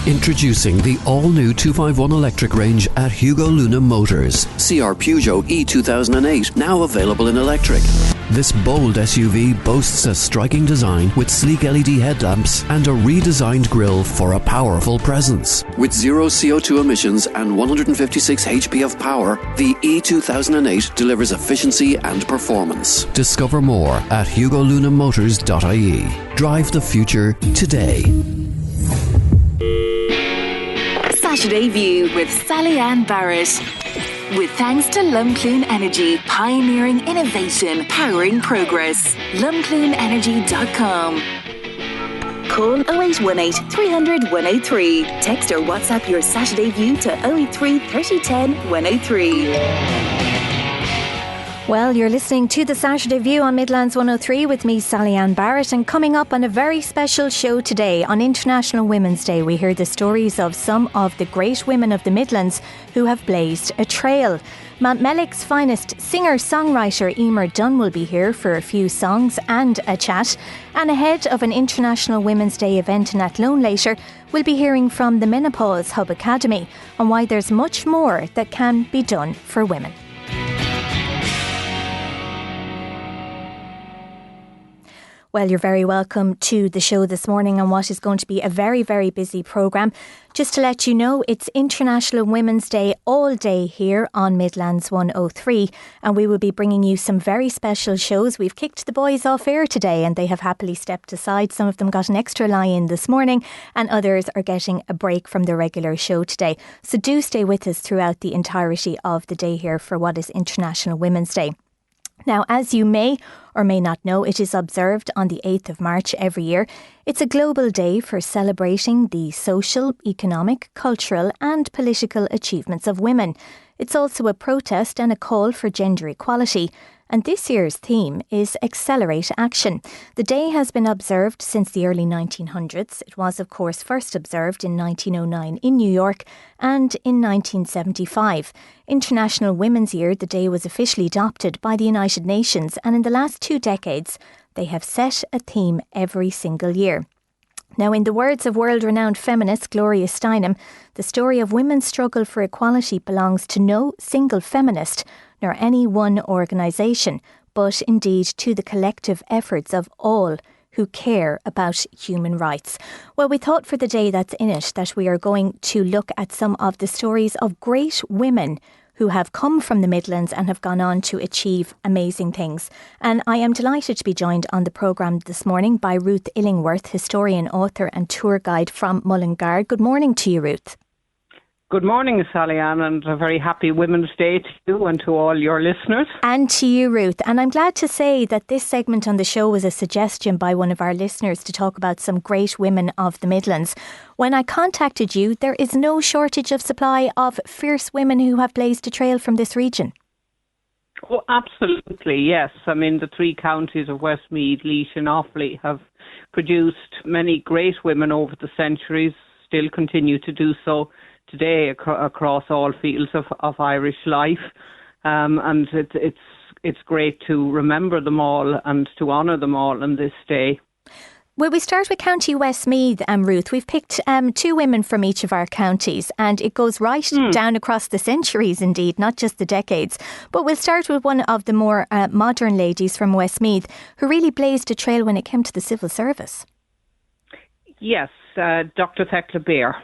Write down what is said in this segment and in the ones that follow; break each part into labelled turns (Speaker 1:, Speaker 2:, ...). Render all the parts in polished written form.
Speaker 1: Introducing the all-new 251 electric range at Hugo Luna Motors. See our Peugeot E2008, now available in electric. This bold SUV boasts a striking design with sleek LED headlamps and a redesigned grille for a powerful presence. With zero CO2 emissions and 156 HP of power, the E2008 delivers efficiency and performance. Discover more at hugolunamotors.ie. Drive the future today.
Speaker 2: Saturday View with Sally-Ann Barrett. With thanks to Lumcloon Energy, pioneering innovation, powering progress. LumcloonEnergy.com. Call 0818 300 103. Text or WhatsApp your Saturday View to 083 3010 103.
Speaker 3: Well, you're listening to the Saturday View on Midlands 103 with me, Sally-Ann Barrett, and coming up on a very special show today on International Women's Day, we hear the stories of some of the great women of the Midlands who have blazed a trail. Mount Mellick's finest singer-songwriter Emer Dunn will be here for a few songs and a chat. And ahead of an International Women's Day event in Athlone later, we'll be hearing from the Menopause Hub Academy on why there's much more that can be done for women. Well, you're very welcome to the show this morning on what is going to be a very, very busy programme. Just to let you know, it's International Women's Day all day here on Midlands 103, and we will be bringing you some very special shows. We've kicked the boys off air today and they have happily stepped aside. Some of them got an extra lie-in this morning and others are getting a break from the regular show today. So do stay with us throughout the entirety of the day here for what is International Women's Day. Now, as you may or may not know, it is observed on the 8th of March every year. It's a global day for celebrating the social, economic, cultural and political achievements of women. It's also a protest and a call for gender equality. And this year's theme is Accelerate Action. The day has been observed since the early 1900s. It was, of course, first observed in 1909 in New York and in 1975. International Women's Year, the day was officially adopted by the United Nations, and in the last 2 decades, they have set a theme every single year. Now, in the words of world-renowned feminist Gloria Steinem, the story of women's struggle for equality belongs to no single feminist, nor any one organisation, but indeed to the collective efforts of all who care about human rights. Well, we thought for the day that's in it that we are going to look at some of the stories of great women who have come from the Midlands and have gone on to achieve amazing things. And I am delighted to be joined on the programme this morning by Ruth Illingworth, historian, author and tour guide from Mullingar. Good morning to you, Ruth.
Speaker 4: Good morning, Sally-Ann, and a very happy Women's Day to you and to all your listeners.
Speaker 3: And to you, Ruth. And I'm glad to say that this segment on the show was a suggestion by one of our listeners to talk about some great women of the Midlands. When I contacted you, there is no shortage of supply of fierce women who have blazed a trail from this region.
Speaker 4: Oh, absolutely, yes. I mean, the 3 counties of Westmeath, Laois and Offaly have produced many great women over the centuries, still continue to do so today across all fields of Irish life, and it's great to remember them all and to honour them all on this day.
Speaker 3: Well, we start with County Westmeath, Ruth. We've picked 2 women from each of our counties, and it goes right down across the centuries, indeed, not just the decades. But we'll start with one of the more modern ladies from Westmeath who really blazed a trail when it came to the civil service. Yes,
Speaker 4: Dr. Thecla Beer.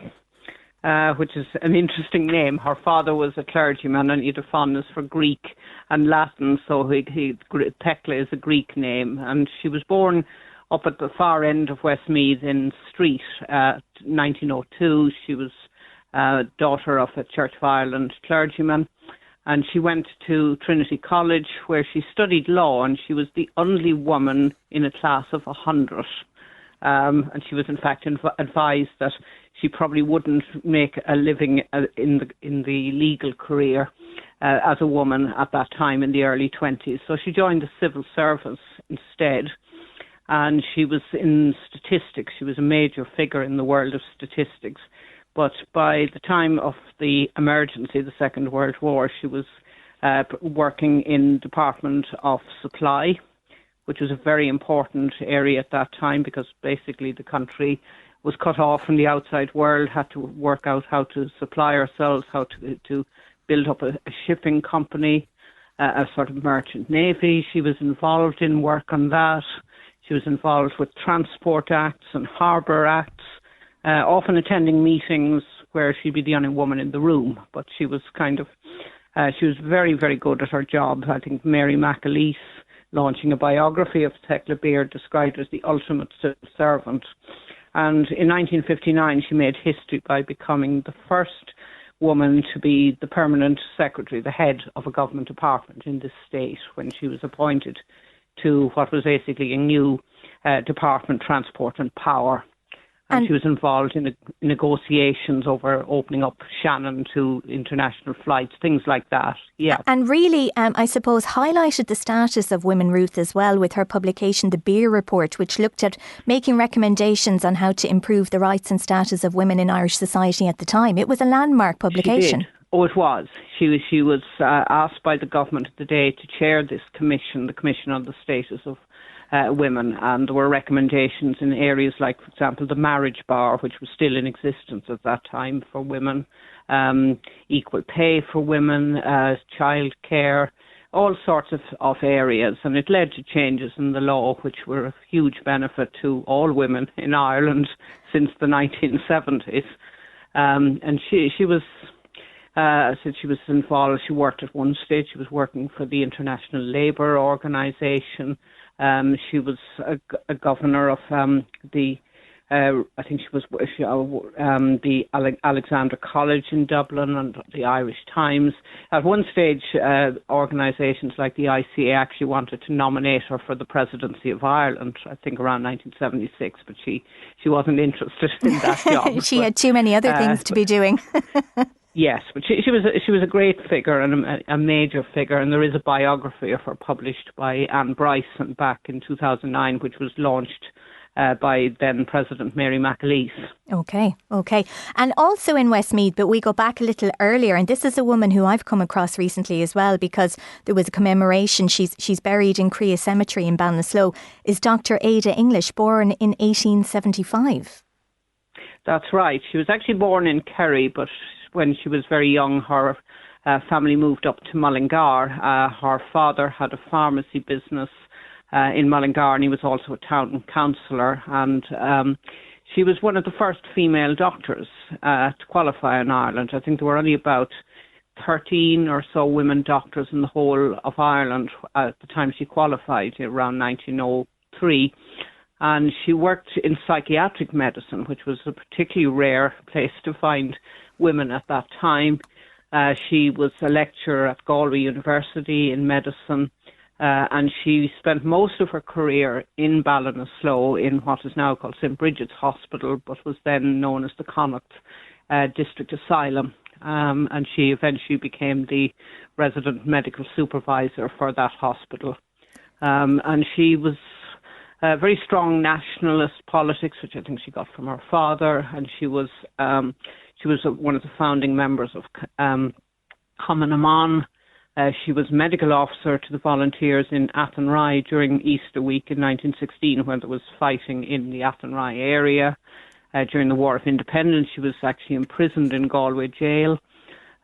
Speaker 4: Which is an interesting name. Her father was a clergyman and he had a fondness for Greek and Latin, so Thecla is a Greek name. And she was born up at the far end of Westmeath in Street, 1902. She was daughter of a Church of Ireland clergyman, and she went to Trinity College where she studied law, and she was the only woman in a class of 100. And she was in fact advised that she probably wouldn't make a living in the legal career as a woman at that time in the early 20s. So she joined the civil service instead, and she was in statistics. She was a major figure in the world of statistics. But by the time of the emergency, the Second World War, she was working in Department of Supply, which was a very important area at that time because basically the country was cut off from the outside world, had to work out how to supply ourselves, how to build up a shipping company, a sort of merchant navy. She was involved in work on that. She was involved with transport acts and harbour acts, often attending meetings where she'd be the only woman in the room. But she was she was very, very good at her job. I think Mary McAleese, launching a biography of Thecla Beer, described her as the ultimate civil servant. And in 1959, she made history by becoming the first woman to be the permanent secretary, the head of a government department in this state, when she was appointed to what was basically a new department, Transport and Power. And she was involved in negotiations over opening up Shannon to international flights, things like that. Yeah.
Speaker 3: And really, I suppose, highlighted the status of Women Ruth as well with her publication, The Beer Report, which looked at making recommendations on how to improve the rights and status of women in Irish society at the time. It was a landmark publication.
Speaker 4: She did. Oh, it was. She was asked by the government of the day to chair this commission, the Commission on the Status of Women, and there were recommendations in areas like, for example, the marriage bar, which was still in existence at that time for women, equal pay for women, child care, all sorts of areas. And it led to changes in the law, which were a huge benefit to all women in Ireland since the 1970s. And she was... she was involved. She worked at one stage. She was working for the International Labour Organization. She was a governor of the Alexandra College in Dublin and the Irish Times. At one stage, organisations like the ICA actually wanted to nominate her for the presidency of Ireland, I think around 1976, but she wasn't interested in that job.
Speaker 3: She had too many other things to be doing.
Speaker 4: Yes, but she was a great figure and a major figure, and there is a biography of her published by Anne Bryson back in 2009, which was launched by then President Mary McAleese. Okay.
Speaker 3: And also in Westmeath, but we go back a little earlier, and this is a woman who I've come across recently as well, because there was a commemoration. She's buried in Crea Cemetery in Ballinasloe, is Dr. Ada English, born in 1875.
Speaker 4: That's right. She was actually born in Kerry, but when she was very young, her family moved up to Mullingar. Her father had a pharmacy business in Mullingar, and he was also a town councillor. And she was one of the first female doctors to qualify in Ireland. I think there were only about 13 or so women doctors in the whole of Ireland at the time she qualified, around 1903. And she worked in psychiatric medicine, which was a particularly rare place to find women at that time. She was a lecturer at Galway University in medicine, and she spent most of her career in Ballinasloe in what is now called St. Bridget's Hospital, but was then known as the Connacht District Asylum. And she eventually became the resident medical supervisor for that hospital. And she was very strong nationalist politics, which I think she got from her father, and she was one of the founding members of Common Amon. She was medical officer to the volunteers in Athenry during Easter week in 1916, when there was fighting in the Athenry area. During the War of Independence, she was actually imprisoned in Galway jail.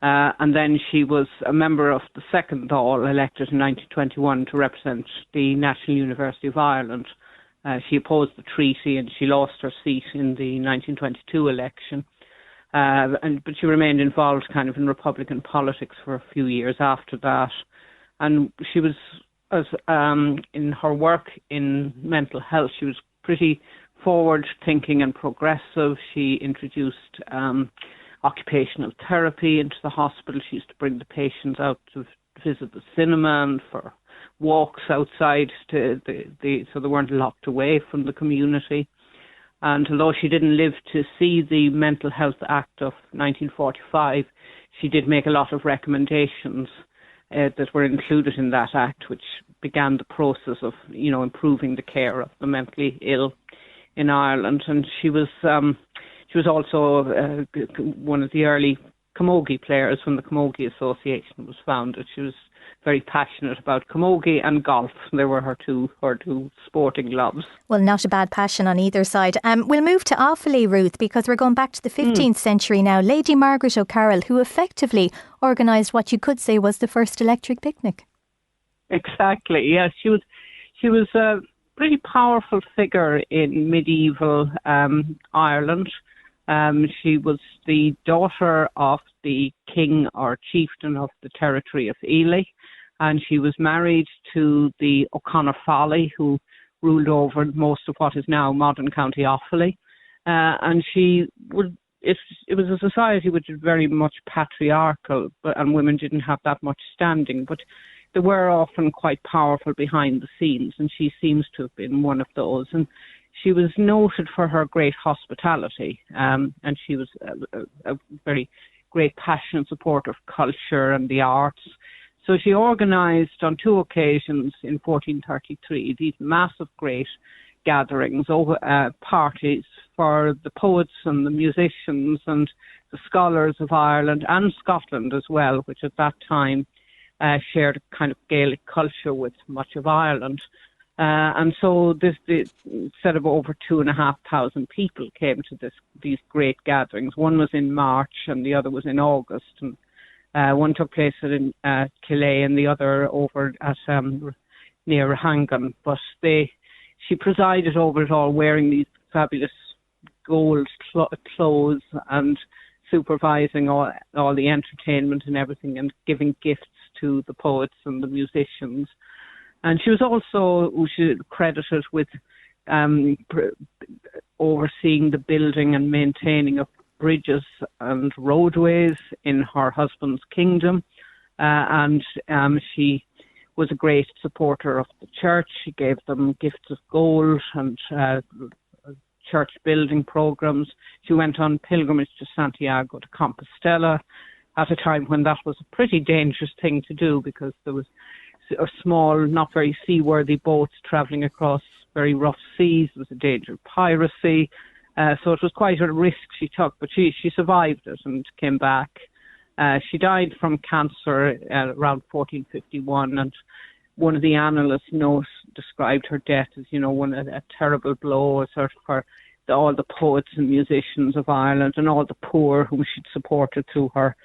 Speaker 4: And then she was a member of the second Dáil, elected in 1921 to represent the National University of Ireland. She opposed the treaty and she lost her seat in the 1922 election. But she remained involved kind of in Republican politics for a few years after that. And she was, in her work in mental health, she was pretty forward-thinking and progressive. She introduced occupational therapy into the hospital. She used to bring the patients out to visit the cinema and for walks outside so they weren't locked away from the community. And although she didn't live to see the Mental Health Act of 1945, she did make a lot of recommendations that were included in that act, which began the process of, improving the care of the mentally ill in Ireland. And she was also one of the early camogie players when the Camogie Association was founded. She was very passionate about camogie and golf. They were her two sporting loves.
Speaker 3: Well, not a bad passion on either side. We'll move to Offaly, Ruth, because we're going back to the 15th century now. Lady Margaret O'Carroll, who effectively organised what you could say was the first electric picnic.
Speaker 4: Exactly, yes. She was a pretty powerful figure in medieval Ireland. She was the daughter of the king or chieftain of the territory of Ely, and she was married to the O'Connor Folly, who ruled over most of what is now modern County Offaly. And it was a society which was very much patriarchal, and women didn't have that much standing, but they were often quite powerful behind the scenes, and she seems to have been one of those. And she was noted for her great hospitality, and she was a very great passionate supporter of culture and the arts. So she organised on two occasions in 1433 these massive great gatherings, parties for the poets and the musicians and the scholars of Ireland and Scotland as well, which at that time shared a kind of Gaelic culture with much of Ireland. And so this set of over 2,500 people came to these great gatherings. One was in March and the other was in August. And one took place in Killea and the other over at near Hangan. But she presided over it all, wearing these fabulous gold clothes and supervising all the entertainment and everything, and giving gifts to the poets and the musicians. And she was also credited with overseeing the building and maintaining of bridges and roadways in her husband's kingdom. And she was a great supporter of the church. She gave them gifts of gold and church building programs. She went on pilgrimage to Santiago de Compostela at a time when that was a pretty dangerous thing to do, because there was small, not very seaworthy boats travelling across very rough seas. There was a danger of piracy. So it was quite a risk she took, but she survived it and came back. She died from cancer around 1451, and one of the annalists described her death as, a terrible blow sort of for all the poets and musicians of Ireland and all the poor whom she'd supported through her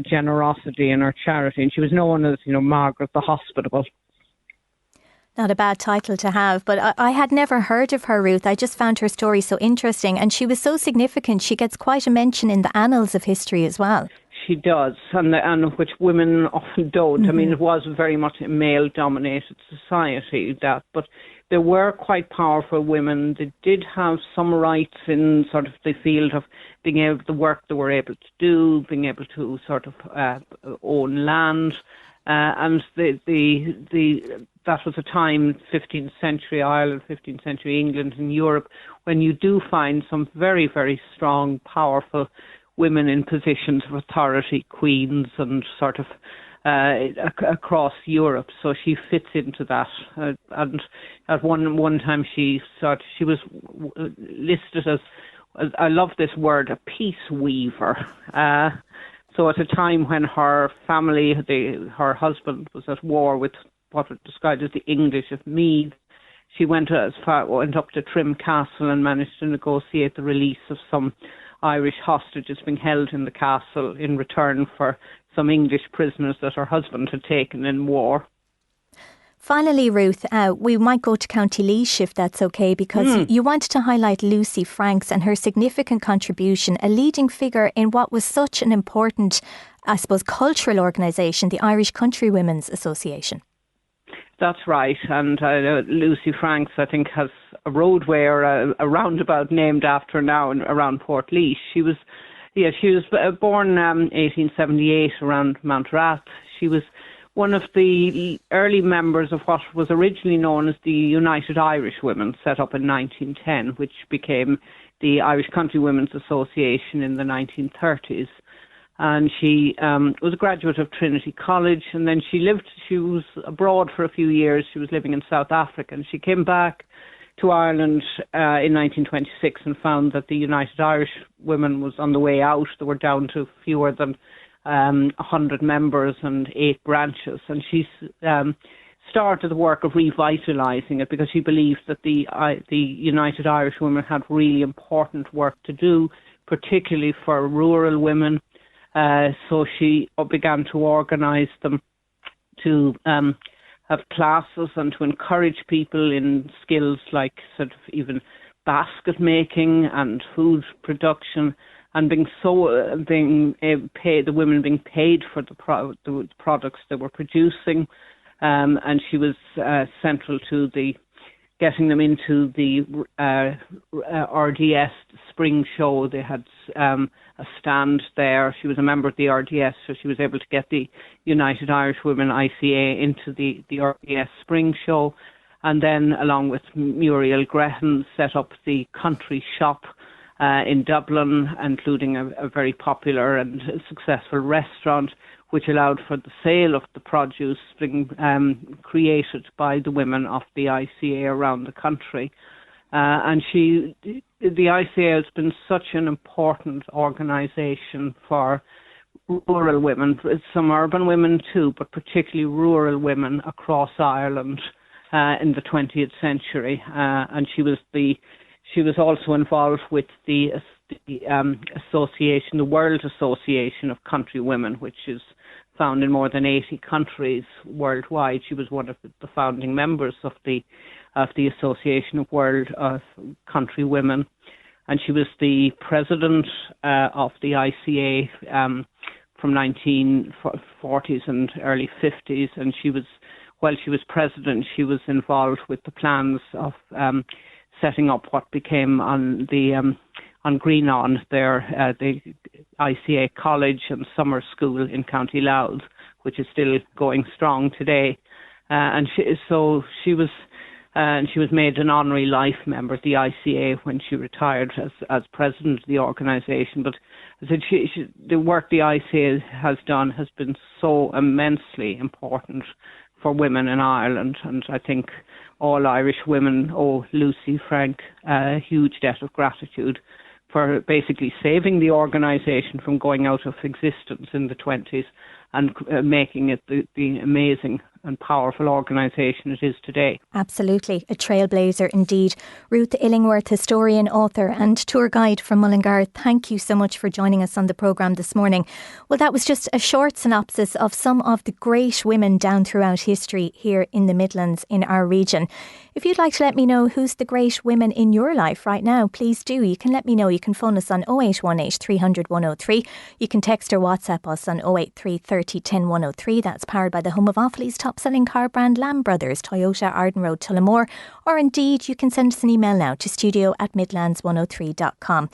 Speaker 4: generosity and her charity. And she was known as, Margaret the Hospitable.
Speaker 3: Not a bad title to have, but I had never heard of her, Ruth. I just found her story so interesting, and she was so significant. She gets quite a mention in the annals of history as well.
Speaker 4: She does, and which women often don't. Mm-hmm. I mean, it was very much a male-dominated society, but there were quite powerful women. They did have some rights in sort of the field of being able to, the work they were able to do, being able to sort of own land, and that was a time, 15th century Ireland, 15th century England and Europe, when you do find some very, very strong, powerful women in positions of authority, queens, and sort of across Europe. So she fits into that. And at one time she was listed as, I love this word, a peace weaver. So at a time when her family, her husband was at war with what was described as the English of Meath, she went up to Trim Castle and managed to negotiate the release of some Irish hostages being held in the castle in return for some English prisoners that her husband had taken in war.
Speaker 3: Finally, Ruth, we might go to County Laois if that's okay, because you wanted to highlight Lucy Franks and her significant contribution, a leading figure in what was such an important, I suppose, cultural organisation, the Irish Country Women's Association.
Speaker 4: That's right, and Lucy Franks, I think, has a roadway or a roundabout named after her now around Portlaoise. She was born 1878 around Mountrath. She was one of the early members of what was originally known as the United Irish Women, set up in 1910, which became the Irish Country Women's Association in the 1930s. And she was a graduate of Trinity College, and then she was abroad for a few years. She was living in South Africa, and she came back to Ireland in 1926 and found that the United Irish Women was on the way out. They were down to fewer than 100 members and 8 branches, and she started the work of revitalising it because she believed that the United Irish Women had really important work to do, particularly for rural women. So she began to organise them to have classes and to encourage people in skills like sort of even basket making and food production, and paid, the women being paid for the products they were producing. And she was central to getting them into the RDS spring show. They had a stand there. She was a member of the RDS, so she was able to get the United Irish Women ICA into the RDS spring show. And then, along with Muriel Grehan, set up the country shop in Dublin, including a very popular and successful restaurant, which allowed for the sale of the produce being created by the women of the ICA around the country. And the ICA has been such an important organisation for rural women, some urban women too, but particularly rural women across Ireland in the 20th century. And she was also involved with the association, the World Association of Country Women, which is found in more than 80 countries worldwide. She was one of the founding members of the Association of World Country Women, and she was the president of the ICA from 1940s and early 50s. And while she was president, she was involved with the plans of setting up what became on Greenon there, the ICA College and Summer School in County Louth, which is still going strong today. And she was made an honorary life member of the ICA when she retired as president of the organisation. But I said the work the ICA has done has been so immensely important for women in Ireland, and I think all Irish women owe Lucy Frank a huge debt of gratitude for basically saving the organisation from going out of existence in the 20s and making it the amazing and powerful organisation it is today.
Speaker 3: Absolutely, a trailblazer indeed. Ruth Illingworth, historian, author and tour guide from Mullingar, thank you so much for joining us on the programme this morning. Well, that was just a short synopsis of some of the great women down throughout history here in the Midlands in our region. If you'd like to let me know who's the great women in your life right now, please do. You can let me know. You can phone us on 0818 300 103. You can text or WhatsApp us on 083 30 10 103. That's powered by the home of Offaly's top-selling car brand Lamb Brothers, Toyota, Arden Road, Tullamore. Or indeed, you can send us an email now to studio@midlands103.com.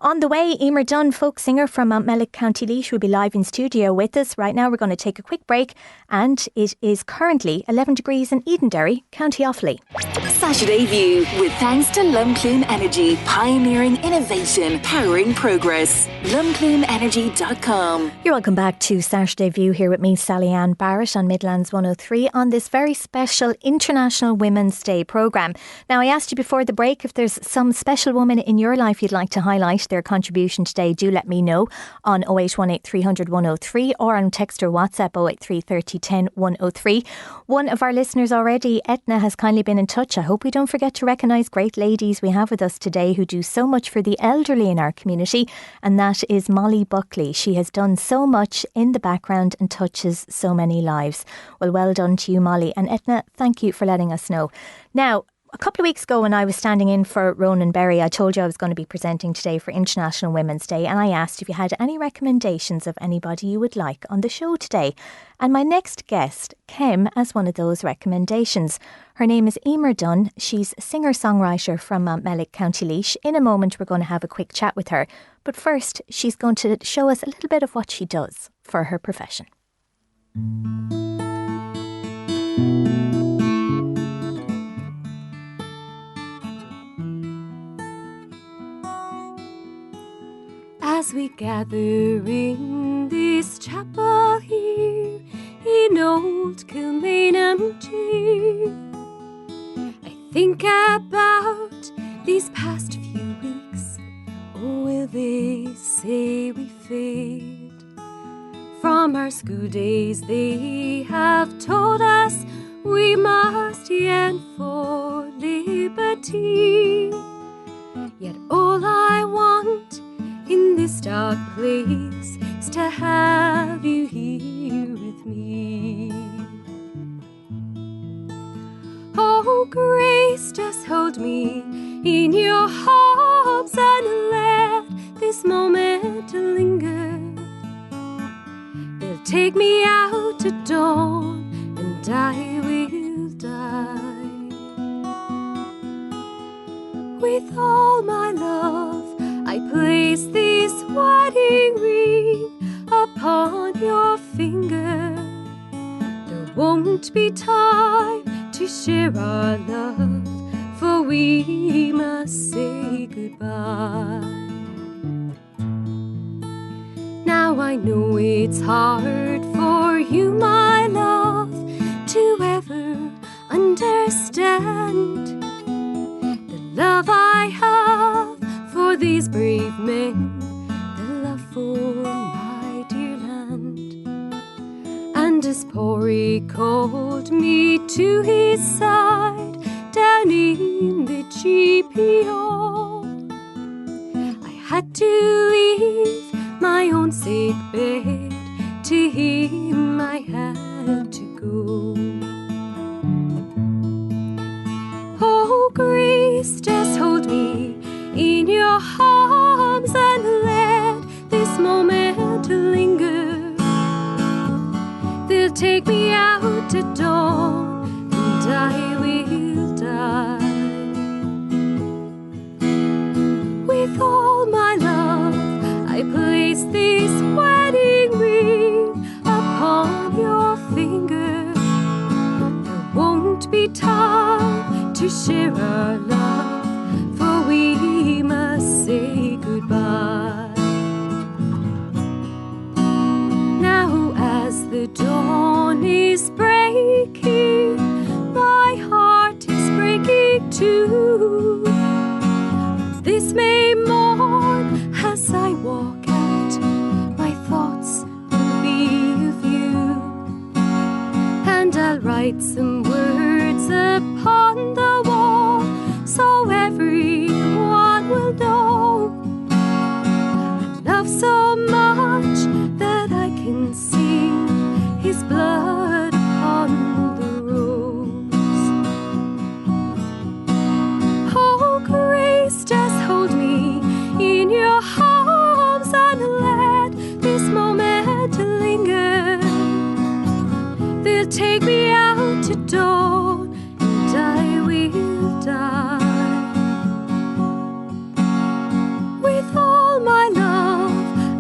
Speaker 3: On the way, Emer Dunn, folk singer from Mountmellick, County Laois, will be live in studio with us. Right now, we're going to take a quick break, and it is currently 11 degrees in Edenderry, County Offaly.
Speaker 2: Saturday View, with thanks to Lumcloon Energy, pioneering innovation, powering progress. LumcloonEnergy.com.
Speaker 3: You're welcome back to Saturday View here with me, Sally-Ann Barrett, on Midlands 103 on this very special International Women's Day programme. Now, I asked you before the break if there's some special woman in your life you'd like to highlight their contribution today. Do let me know on 0818 300 103 or on text or WhatsApp 083 30 10 103. One of our listeners already, Etna, has kindly been in touch. I hope we don't forget to recognise great ladies we have with us today who do so much for the elderly in our community, and that is Molly Buckley. She has done so much in the background and touches so many lives. Well done to you, Molly. And Etna, thank you for letting us know. Now, a couple of weeks ago when I was standing in for Ronan Berry, I told you I was going to be presenting today for International Women's Day, and I asked if you had any recommendations of anybody you would like on the show today. And my next guest came as one of those recommendations. Her name is Emer Dunn. She's a singer-songwriter from Mountmellick, County Laois. In a moment, we're going to have a quick chat with her. But first, she's going to show us a little bit of what she does for her profession.
Speaker 5: As we gather in this chapel here in old Kilmainham, I think about these past few weeks. Oh, will they say we fade from our school days? They have told us we must yearn for liberty. Yet all I want in this dark place is to have you here with me. Oh, grace, just hold me in your arms and let this moment linger. They'll take me out at dawn and I will die. With all my love, I place this wedding ring upon your finger. There won't be time to share our love, for we must say goodbye. Now I know it's hard for you, my love, to ever understand the love I have for these brave men, the love for my dear land. And as Porry called me to his side down in the GPO, I had to leave my own sick bed. To him I had to go. Oh, grace, just hold me in your arms and let this moment linger. They'll take me out at dawn and I will die. With all my love, I place this wedding ring upon your finger. There won't be time to share our love, for we must say goodbye. Now as the dawn is breaking, my heart is breaking too. This May morn, as I walk out, my thoughts will be of you. And I'll write some words upon the wall, so everyone will know I love so much that I can see his blood upon the rose. Oh, grace, just hold me in your arms and let this moment linger. They'll take me out to dawn and I will die. With all my love,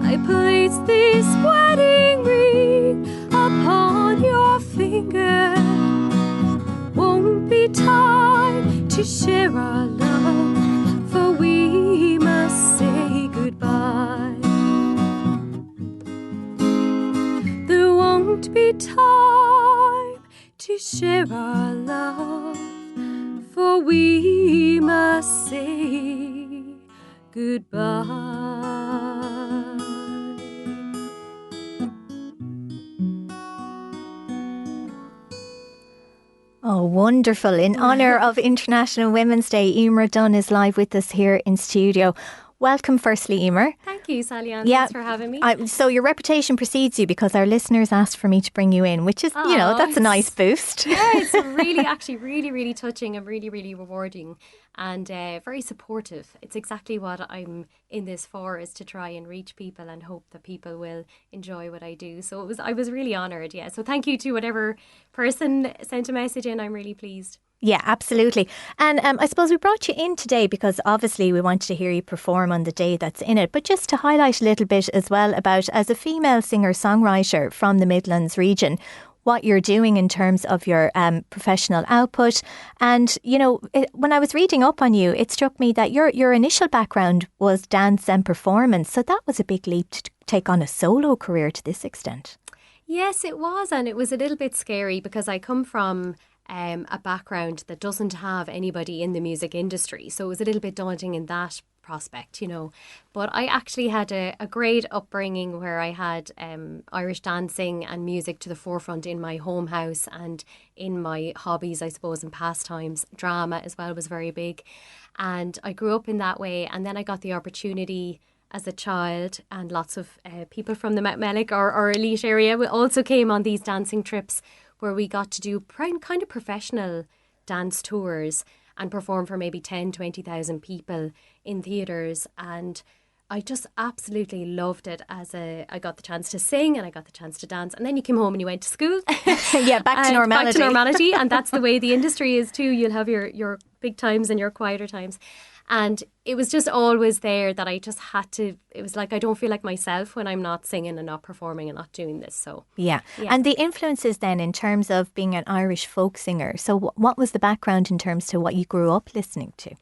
Speaker 5: I place this wedding ring upon your finger. Won't be time to share our love, for we must say goodbye. There won't be time to share our love, for we must say goodbye.
Speaker 3: Oh, wonderful. In honour of International Women's Day, Emer Dunn is live with us here in studio. Welcome firstly, Emer.
Speaker 5: Thank you, Sally Ann. Thanks for having me.
Speaker 3: So your reputation precedes you because our listeners asked for me to bring you in, which is, that's a nice boost.
Speaker 5: Yeah, it's really, actually really, really touching and really, really rewarding and very supportive. It's exactly what I'm in this for, is to try and reach people and hope that people will enjoy what I do. So I was really honoured, yeah. So thank you to whatever person sent a message in. I'm really pleased.
Speaker 3: Yeah, absolutely. And I suppose we brought you in today because obviously we wanted to hear you perform on the day that's in it, but just to highlight a little bit as well about, as a female singer-songwriter from the Midlands region, what you're doing in terms of your professional output. And, when I was reading up on you, it struck me that your initial background was dance and performance. So that was a big leap to take on a solo career to this extent.
Speaker 5: Yes, it was. And it was a little bit scary because I come from a background that doesn't have anybody in the music industry. So it was a little bit daunting in that prospect, you know. But I actually had a great upbringing where I had Irish dancing and music to the forefront in my home house and in my hobbies, I suppose, and pastimes. Drama as well was very big. And I grew up in that way. And then I got the opportunity as a child, and lots of people from the Metmelic or elite area also came on these dancing trips where we got to do kind of professional dance tours and perform for maybe 10, 20,000 people in theatres. And I just absolutely loved it. I got the chance to sing and I got the chance to dance. And then you came home and you went to school.
Speaker 3: Yeah, back to normality.
Speaker 5: Back to normality. And that's the way the industry is too. You'll have your big times and your quieter times. And it was just always there that I just had to, it was like I don't feel like myself when I'm not singing and not performing and not doing this. So
Speaker 3: yeah. And the influences then in terms of being an Irish folk singer. So what was the background in terms to what you grew up listening to?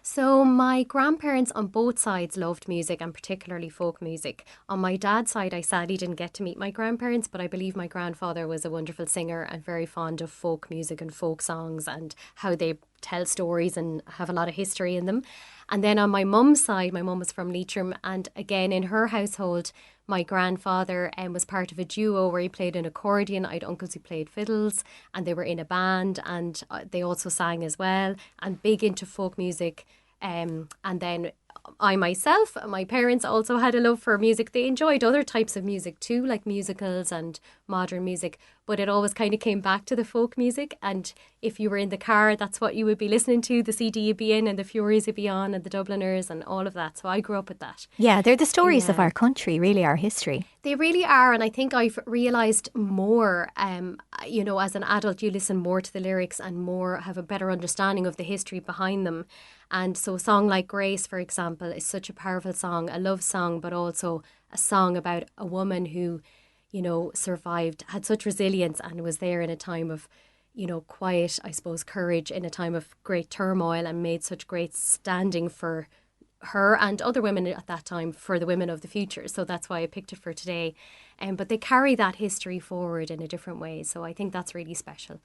Speaker 5: So my grandparents on both sides loved music, and particularly folk music. On my dad's side, I sadly didn't get to meet my grandparents, but I believe my grandfather was a wonderful singer and very fond of folk music and folk songs and how they tell stories and have a lot of history in them. And then on my mum's side, my mum was from Leitrim, and again in her household, my grandfather was part of a duo where he played an accordion. I had uncles who played fiddles, and they were in a band, and they also sang as well, and big into folk music. And then I myself, my parents also had a love for music. They enjoyed other types of music too, like musicals and modern music, but it always kind of came back to the folk music. And if you were in the car, that's what you would be listening to. The CD would be in and the Furies would be on and the Dubliners and all of that. So I grew up with that.
Speaker 3: Yeah, they're the stories of our country, really, our history.
Speaker 5: They really are. And I think I've realised more, you know, as an adult, you listen more to the lyrics and more have a better understanding of the history behind them. And so a song like Grace, for example, is such a powerful song, a love song, but also a song about a woman who, you know, survived, had such resilience and was there in a time of, you know, quiet, I suppose, courage, in a time of great turmoil, and made such great standing for her and other women at that time, for the women of the future. So that's why I picked it for today. But they carry that history forward in a different way. So I think that's really special.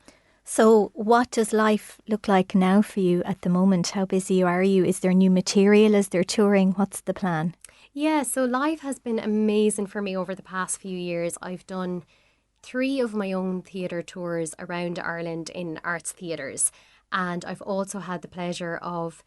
Speaker 3: So what does life look like now for you at the moment? How busy are you? Is there new material? Is there touring? What's the plan?
Speaker 5: Yeah, so life has been amazing for me over the past few years. I've done 3 of my own theatre tours around Ireland in arts theatres. And I've also had the pleasure of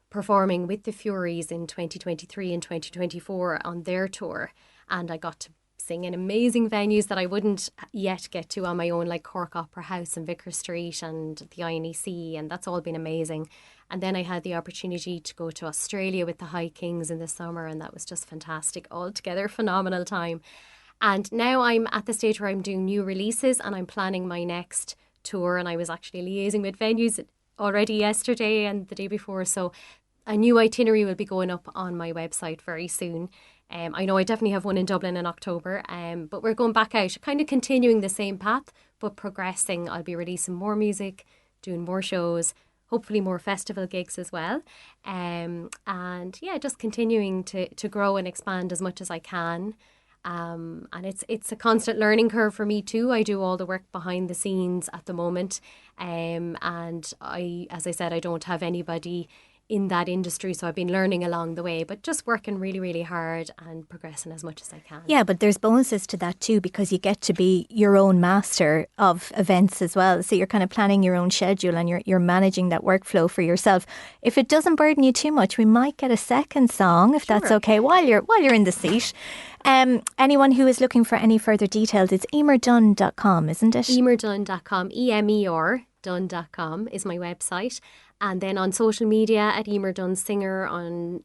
Speaker 5: performing with the Furies in 2023 and 2024 on their tour. And I got to sing in amazing venues that I wouldn't yet get to on my own, like Cork Opera House and Vicar Street and the INEC, and that's all been amazing. And then I had the opportunity to go to Australia with the High Kings in the summer, and that was just fantastic altogether, phenomenal time. And now I'm at the stage where I'm doing new releases and I'm planning my next tour, and I was actually liaising with venues already yesterday and the day before, so a new itinerary will be going up on my website very soon. I know I definitely have one in Dublin in October, but we're going back out, kind of continuing the same path, but progressing. I'll be releasing more music, doing more shows, hopefully more festival gigs as well. And yeah, just continuing to grow and expand as much as I can. And it's a constant learning curve for me too. I do all the work behind the scenes at the moment. And as I said, I don't have anybody in that industry, so I've been learning along the way, but just working really, really hard and progressing as much as I can.
Speaker 3: Yeah, but there's bonuses to that too, because you get to be your own master of events as well. So you're kind of planning your own schedule and you're managing that workflow for yourself. If it doesn't burden you too much, we might get a second song, if that's okay, while you're in the seat. Anyone who is looking for any further details, it's emerDunn.com, isn't it?
Speaker 5: emerDunn.com, EMER Dunn.com is my website. And then on social media at Emer Dunn Singer on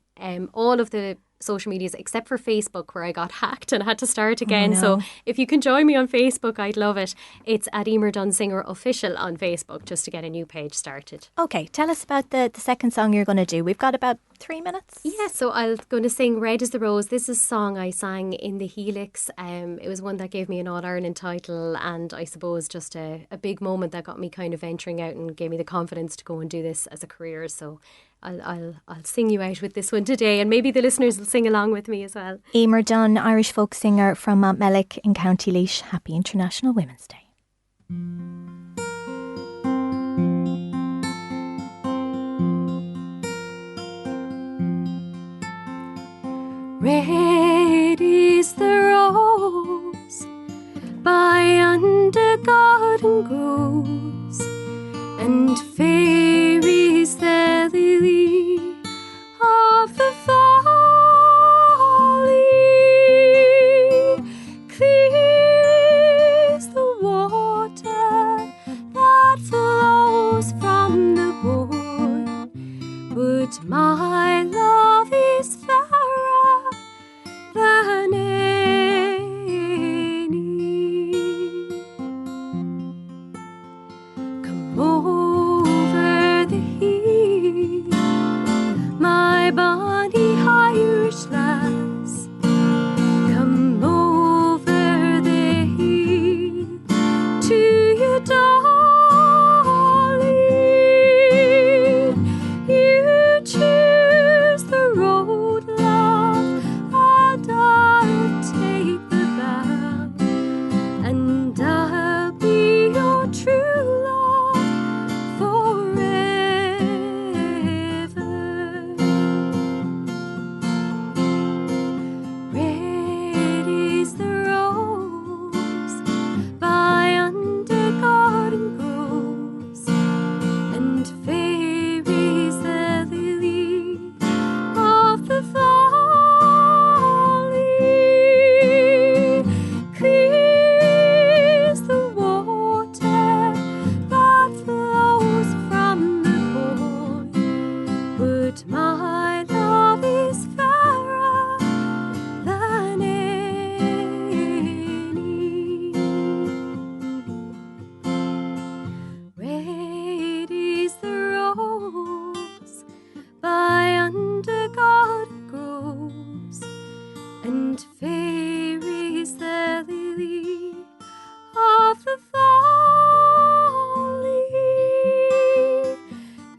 Speaker 5: all of the social medias except for Facebook, where I got hacked and had to start again. So if you can join me on Facebook, I'd love it. It's at Emer Dunn Singer Official on Facebook, just to get a new page started.
Speaker 3: Okay, tell us about the second song you're going to do. We've got about 3 minutes.
Speaker 5: Yeah, so I'm going to sing Red is the Rose. This is a song I sang in the Helix. It was one that gave me an All-Ireland title, and I suppose just a big moment that got me kind of venturing out and gave me the confidence to go and do this as a career. So I'll sing you out with this one today, and maybe the listeners will sing along with me as well.
Speaker 3: Emer Dunn, Irish folk singer from Montmellick in County Laois. Happy International Women's Day.
Speaker 5: Red is the rose by under garden grows, and fair is the lily of the valley. Clear is the water that flows from the boy, but my love is fairer than any. Come over the hill, my bonny Irish lass. Come over the hill to your darling. You choose the road, love, and I'll take the bow, and I'll be your true love forever. Red is the rose by under garden grows, and fair is the lily of the valley. Clear is the water that flows from the boy, but my love is fairer than any. Red is the rose by under garden grows, and fair is the lily of the valley.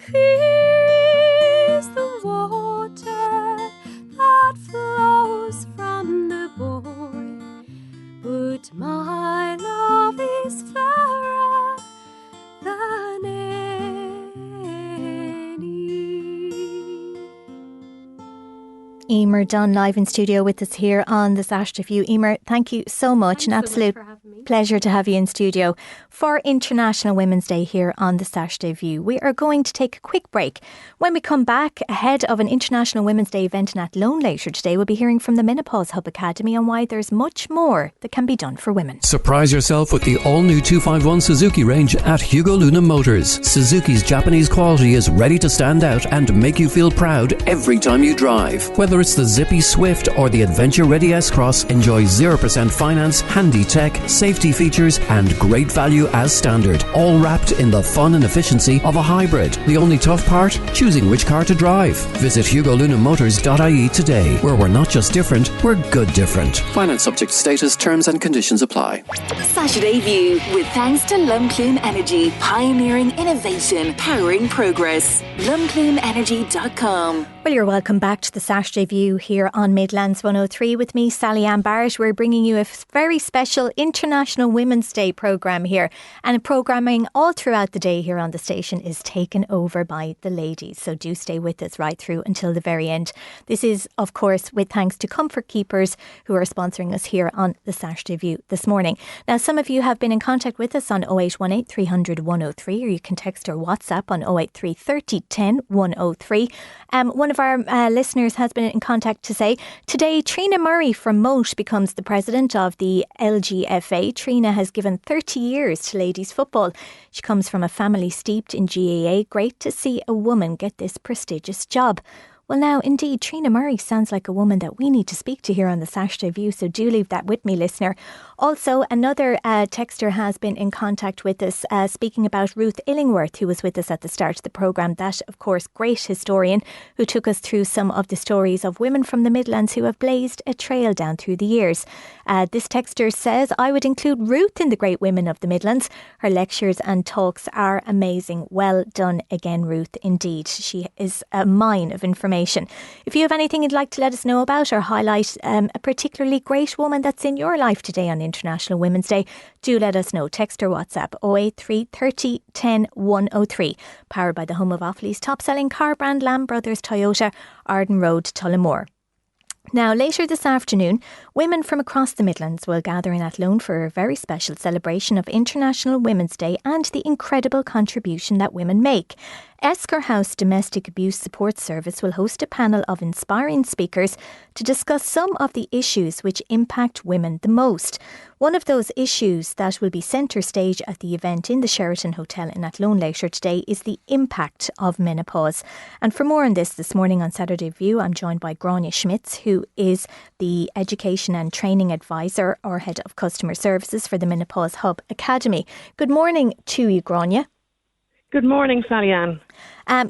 Speaker 5: Clear is the water that flows from the boy, but my love is fairer than any.
Speaker 3: Emer Dunn live in studio with us here on the Saturday View. Emer, thank you so much. An absolute pleasure to have you in studio for International Women's Day here on the Saturday View. We are going to take a quick break. When we come back, ahead of an International Women's Day event in Athlone later today, we'll be hearing from the Menopause Hub Academy on why there's much more that can be done for women.
Speaker 1: Surprise yourself with the all-new 251 Suzuki range at Hugo Luna Motors. Suzuki's Japanese quality is ready to stand out and make you feel proud every time you drive. Whether it's the zippy Swift or the adventure-ready S-Cross, enjoy 0% finance, handy tech, safety features and great value as standard, all wrapped in the fun and efficiency of a hybrid. The only tough part? Choosing which car to drive. Visit hugolunamotors.ie today, where we're not just different, we're good different. Finance subject to status, terms and conditions apply.
Speaker 2: Saturday View, with thanks to Lumcloon Energy, pioneering innovation, powering progress. lumcloonenergy.com.
Speaker 3: Well, you're welcome back to the Saturday View here on Midlands 103 with me, Sally Ann Barrett. We're bringing you a very special International Women's Day programme here, and programming all throughout the day here on the station is taken over by the ladies, so do stay with us right through until the very end. This is, of course, with thanks to Comfort Keepers, who are sponsoring us here on the Saturday View this morning. Now, some of you have been in contact with us on 0818 300 103, or you can text or WhatsApp on 083 30 10 103. One of our listeners has been in contact to say, today Trina Murray from Moat becomes the president of the LGFA. Trina has given 30 years to ladies football. She comes from a family steeped in GAA. Great to see a woman get this prestigious job. Well, now, indeed, Trina Murray sounds like a woman that we need to speak to here on the Saturday View, so do leave that with me, listener. Also, another texter has been in contact with us, speaking about Ruth Illingworth, who was with us at the start of the programme. That, of course, great historian who took us through some of the stories of women from the Midlands who have blazed a trail down through the years. This texter says, I would include Ruth in the great women of the Midlands. Her lectures and talks are amazing. Well done again, Ruth. Indeed, she is a mine of information. If you have anything you'd like to let us know about or highlight a particularly great woman that's in your life today on International Women's Day, do let us know. Text or WhatsApp 083 30 10 103. Powered by the home of Offaly's top selling car brand Lamb Brothers Toyota, Arden Road, Tullamore. Now, later this afternoon, women from across the Midlands will gather in Athlone for a very special celebration of International Women's Day and the incredible contribution that women make. Esker House Domestic Abuse Support Service will host a panel of inspiring speakers to discuss some of the issues which impact women the most. One of those issues that will be centre stage at the event in the Sheraton Hotel in Athlone later today is the impact of menopause. And for more on this morning on Saturday View, I'm joined by Grania Schmitz, who is the Education and Training Advisor or Head of Customer Services for the Menopause Hub Academy. Good morning to you, Grania.
Speaker 6: Good morning, Sally-Ann.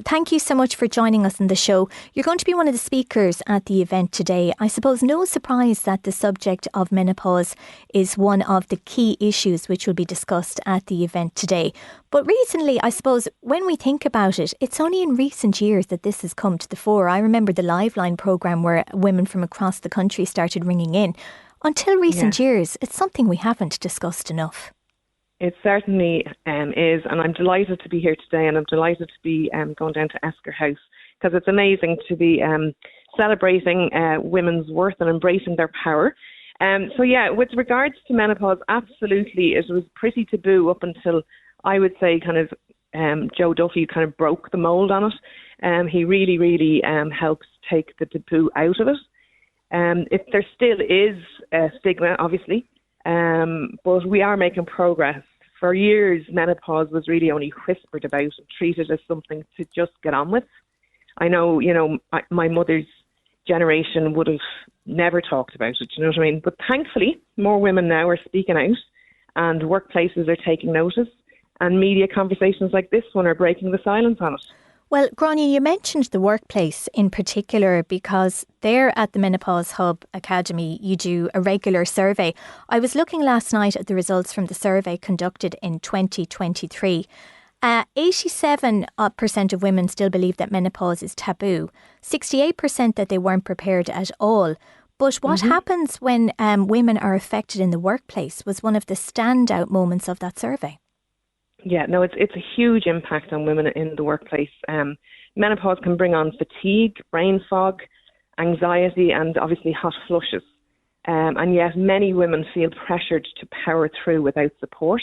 Speaker 3: Thank you so much for joining us on the show. You're going to be one of the speakers at the event today. I suppose no surprise that the subject of menopause is one of the key issues which will be discussed at the event today. But recently, I suppose, when we think about it, it's only in recent years that this has come to the fore. I remember the Liveline programme where women from across the country started ringing in. Until recent years, it's something we haven't discussed enough.
Speaker 6: It certainly is, and I'm delighted to be here today, and I'm delighted to be going down to Esker House, because it's amazing to be celebrating women's worth and embracing their power. With regards to menopause, absolutely, it was pretty taboo up until, I would say, kind of Joe Duffy kind of broke the mould on it. He really helped take the taboo out of it. There still is a stigma, obviously, but we are making progress. For years, menopause was really only whispered about and treated as something to just get on with. I know, my mother's generation would have never talked about it, you know what I mean? But thankfully, more women now are speaking out, and workplaces are taking notice, and media conversations like this one are breaking the silence on it.
Speaker 3: Well, Grania, you mentioned the workplace in particular because there at the Menopause Hub Academy, you do a regular survey. I was looking last night at the results from the survey conducted in 2023. 87% of women still believe that menopause is taboo, 68% that they weren't prepared at all. But what happens when women are affected in the workplace was one of the standout moments of that survey.
Speaker 6: Yeah, no, it's a huge impact on women in the workplace. Menopause can bring on fatigue, brain fog, anxiety, and obviously hot flushes. And yet many women feel pressured to power through without support.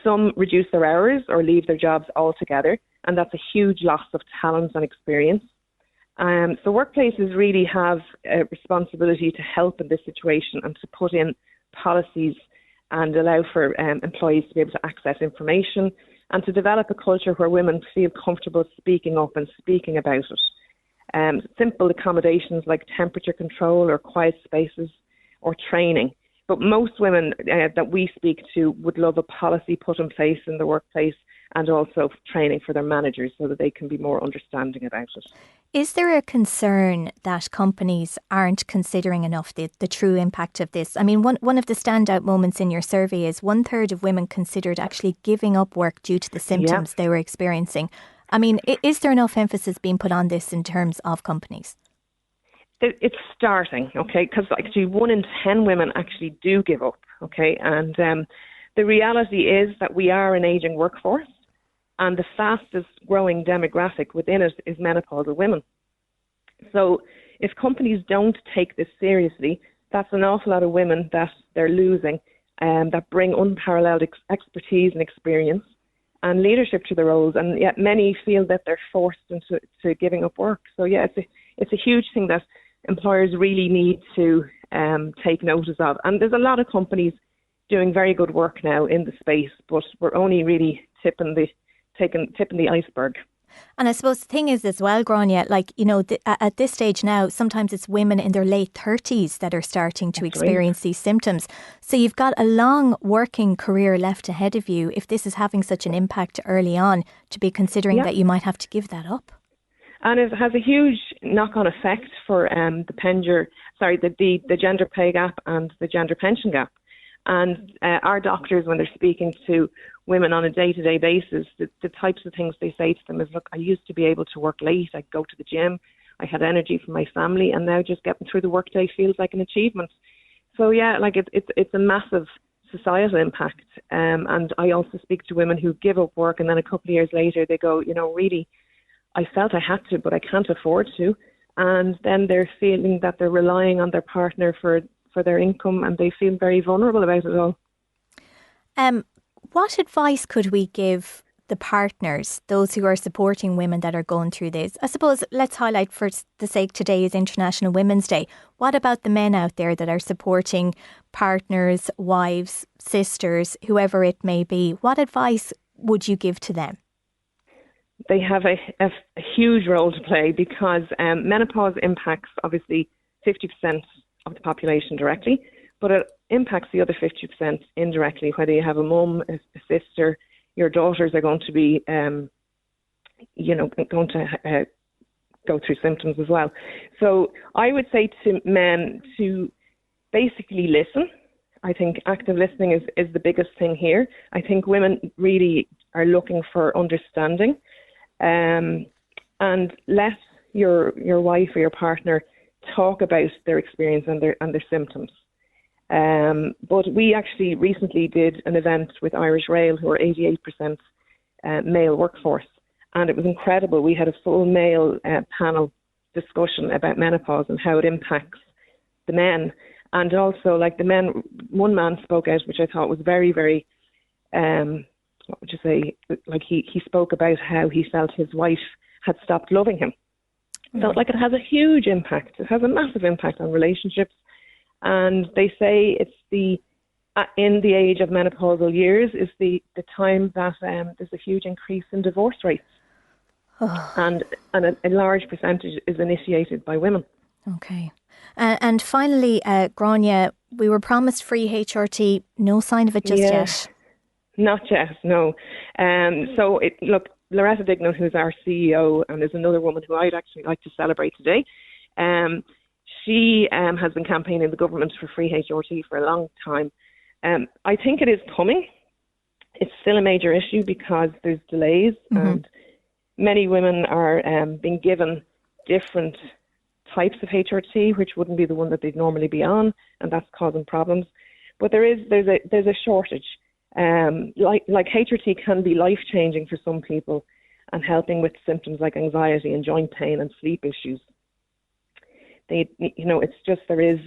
Speaker 6: Some reduce their hours or leave their jobs altogether, and that's a huge loss of talent and experience. So workplaces really have a responsibility to help in this situation and to put in policies and allow for employees to be able to access information and to develop a culture where women feel comfortable speaking up and speaking about it. Simple accommodations like temperature control or quiet spaces or training. But most women that we speak to would love a policy put in place in the workplace and also training for their managers so that they can be more understanding about it.
Speaker 3: Is there a concern that companies aren't considering enough the true impact of this? I mean, one of the standout moments in your survey is 1/3 of women considered actually giving up work due to the symptoms they were experiencing. I mean, is there enough emphasis being put on this in terms of companies?
Speaker 6: It's starting, okay, because actually 1 in 10 women actually do give up, okay, and the reality is that we are an ageing workforce. And the fastest growing demographic within it is menopausal women. So if companies don't take this seriously, that's an awful lot of women that they're losing that bring unparalleled expertise and experience and leadership to the roles. And yet many feel that they're forced into giving up work. So yeah, it's a huge thing that employers really need to take notice of. And there's a lot of companies doing very good work now in the space, but we're only really tipping the iceberg.
Speaker 3: And I suppose the thing is as well, Grania, at this stage now, sometimes it's women in their late 30s that are starting to experience these symptoms. So you've got a long working career left ahead of you if this is having such an impact early on to be considering that you might have to give that up.
Speaker 6: And it has a huge knock-on effect for the gender pay gap and the gender pension gap. And our doctors, when they're speaking to women on a day-to-day basis, the types of things they say to them is, look, I used to be able to work late, I'd go to the gym, I had energy for my family, and now just getting through the workday feels like an achievement. So yeah, it's a massive societal impact. And I also speak to women who give up work and then a couple of years later they go, really, I felt I had to, but I can't afford to. and then they're feeling that they're relying on their partner for their income, and they feel very vulnerable about it all.
Speaker 3: What advice could we give the partners, those who are supporting women that are going through this? I suppose let's highlight, for the sake today is International Women's Day. What about the men out there that are supporting partners, wives, sisters, whoever it may be? What advice would you give to them?
Speaker 6: They have a huge role to play, because menopause impacts obviously 50% of the population directly, but it impacts the other 50% indirectly. Whether you have a mum, a sister, your daughters are going to be, going to go through symptoms as well. So I would say to men to basically listen. I think active listening is the biggest thing here. I think women really are looking for understanding, and let your wife or your partner talk about their experience and their symptoms. But we actually recently did an event with Irish Rail, who are 88% male workforce, and it was incredible. We had a full male panel discussion about menopause and how it impacts the men. And also, like the men, one man spoke out, which I thought was very, very, what would you say, like he spoke about how he felt his wife had stopped loving him. So like it has a huge impact. It has a massive impact on relationships. And they say it's in the age of menopausal years is the time that there's a huge increase in divorce rates. And a large percentage is initiated by women. Okay.
Speaker 3: And finally, Grania, we were promised free HRT. No sign of it just yet.
Speaker 6: Not yet, no. So look, Loretta Dignan, who's our CEO, and there's another woman who I'd actually like to celebrate today. She has been campaigning the government for free HRT for a long time. I think it is coming. It's still a major issue because there's delays, and many women are being given different types of HRT, which wouldn't be the one that they'd normally be on, and that's causing problems. But there's a shortage. Like HRT can be life changing for some people, and helping with symptoms like anxiety and joint pain and sleep issues. It's just there is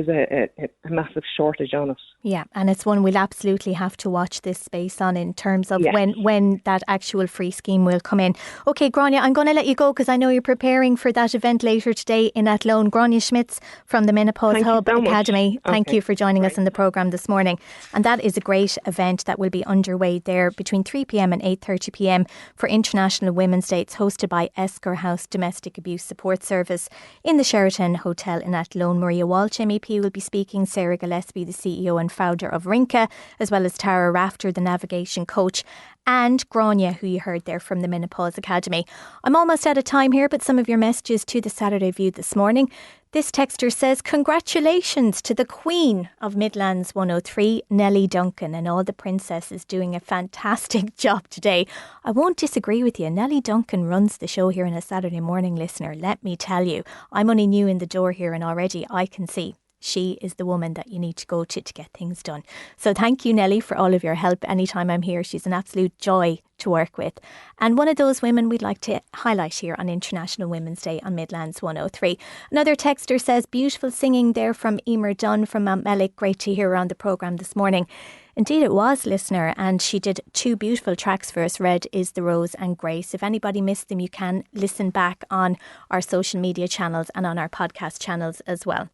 Speaker 6: a massive shortage on it.
Speaker 3: Yeah, and it's one we'll absolutely have to watch this space on in terms of when that actual free scheme will come in. Okay, Grania, I'm going to let you go because I know you're preparing for that event later today in Athlone. Grania Schmitz from the Menopause Hub Academy. Thank you for joining us in the programme this morning. And that is a great event that will be underway there between 3 p.m. and 8:30 p.m. for International Women's Day. It's hosted by Esker House Domestic Abuse Support Service in the Sheraton Hotel in Athlone. Maria Walsh MEP will be speaking, Sarah Gillespie, the CEO and founder of Rinka, as well as Tara Rafter, the navigation coach, and Grania, who you heard there from the Menopause Academy. I'm almost out of time here, but some of your messages to the Saturday View this morning. This texter says, congratulations to the Queen of Midlands 103, Nellie Duncan, and all the princesses doing a fantastic job today. I won't disagree with you. Nellie Duncan runs the show here on a Saturday morning, listener. Let me tell you, I'm only new in the door here, and already I can see she is the woman that you need to go to get things done. So thank you, Nellie, for all of your help anytime I'm here. She's an absolute joy to work with. And one of those women we'd like to highlight here on International Women's Day on Midlands 103. Another texter says, beautiful singing there from Emer Dunn from Mount Mellick. Great to hear her on the programme this morning. Indeed it was, listener, and she did two beautiful tracks for us, Red is the Rose and Grace. If anybody missed them, you can listen back on our social media channels and on our podcast channels as well.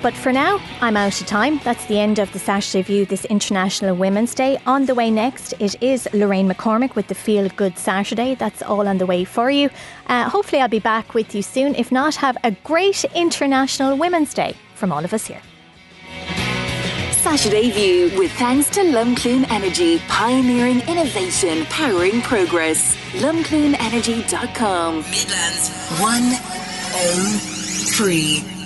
Speaker 3: But for now, I'm out of time. That's the end of the Saturday View this International Women's Day. On the way next, it is Lorraine McCormick with the Feel Good Saturday. That's all on the way for you. Hopefully I'll be back with you soon. If not, have a great International Women's Day from all of us here.
Speaker 2: Saturday View with thanks to Lumcloon Energy, pioneering innovation, powering progress. lumcloonenergy.com. Midlands 103.